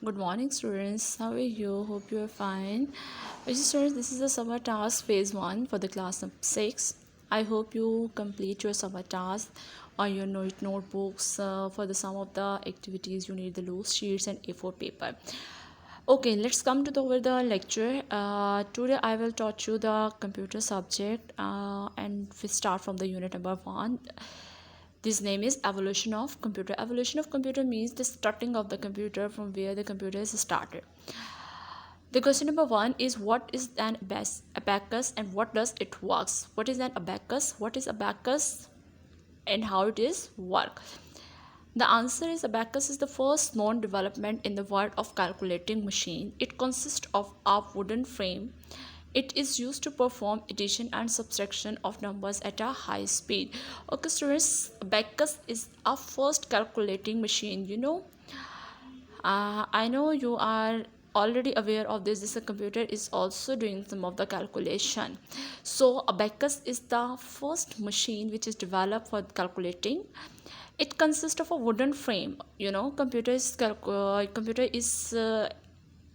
Good morning, students. How are you? Hope you are fine. Okay, students, this is the summer task phase 1 for the class of 6. I hope you complete your summer task or your notebooks. For the some of the activities, you need the loose sheets and A4 paper. Okay, let's come to over the lecture. Today I will taught you the computer subject and we start from the unit number 1. This name is evolution of computer. Evolution of computer means the starting of the computer from where the computer is started. The question number 1 is what is an abacus and what does it works? What is an abacus? What is abacus and how it is work? The answer is abacus is the first known development in the world of calculating machine. It consists of a wooden frame. It is used to perform addition and subtraction of numbers at a high speed. Okay, students, abacus is a first calculating machine. I know you are already aware of this. This computer is also doing some of the calculation. So abacus is the first machine which is developed for calculating. It consists of a wooden frame. Computer is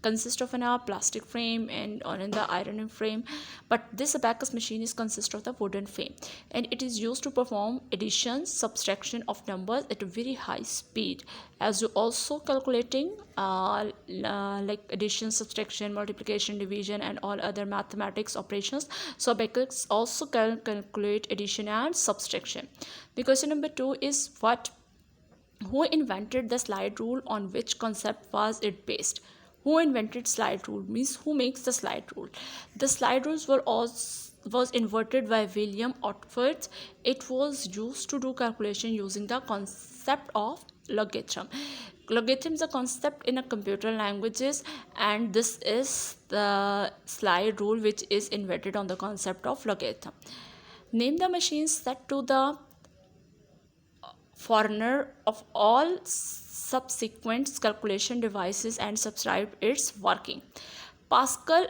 consist of a plastic frame and on in the iron frame, but this abacus machine is consist of the wooden frame, and it is used to perform addition subtraction of numbers at a very high speed. As you also calculating like addition, subtraction, multiplication, division and all other mathematics operations, so abacus also can calculate addition and subtraction. The question number 2 is what who invented the slide rule, on which concept was it based? Who invented slide rule means who makes the slide rule. The slide rules was invented by William Ortford. It was used to do calculation using the concept of logarithm. Logarithm is a concept in a computer languages, and this is the slide rule which is invented on the concept of logarithm. Name the machines set to the forerunner of all subsequent calculation devices and subscribe its working. Pascal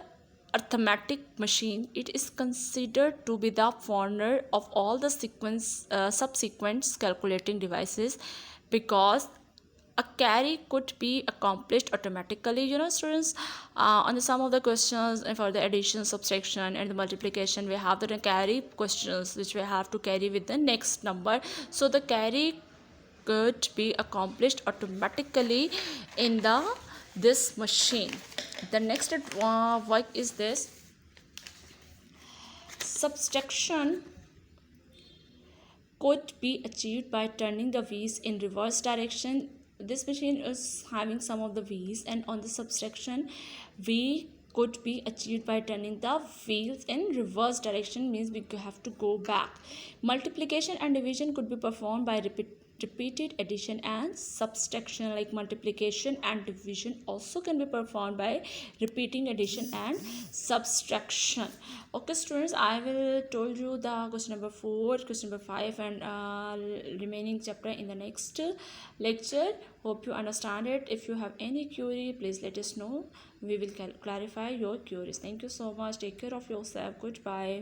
arithmetic machine, it is considered to be the forerunner of all the subsequent calculating devices because a carry could be accomplished automatically. Students, on the some of the questions and for the addition, subtraction and the multiplication, we have the carry questions which we have to carry with the next number. So the carry could be accomplished automatically in this machine. The next work is this subtraction could be achieved by turning the wheels in reverse direction. This machine is having some of the wheels, and on the subtraction we could be achieved by turning the wheels in reverse direction, means we have to go back. Multiplication and division could be performed by repeated addition and subtraction, like multiplication and division also can be performed by repeating addition and subtraction. Okay, students, I will told you the question number 4, question number 5 and remaining chapter in the next lecture. Hope you understand it. If you have any query, please let us know. We will clarify your queries. Thank you so much. Take care of yourself. Goodbye.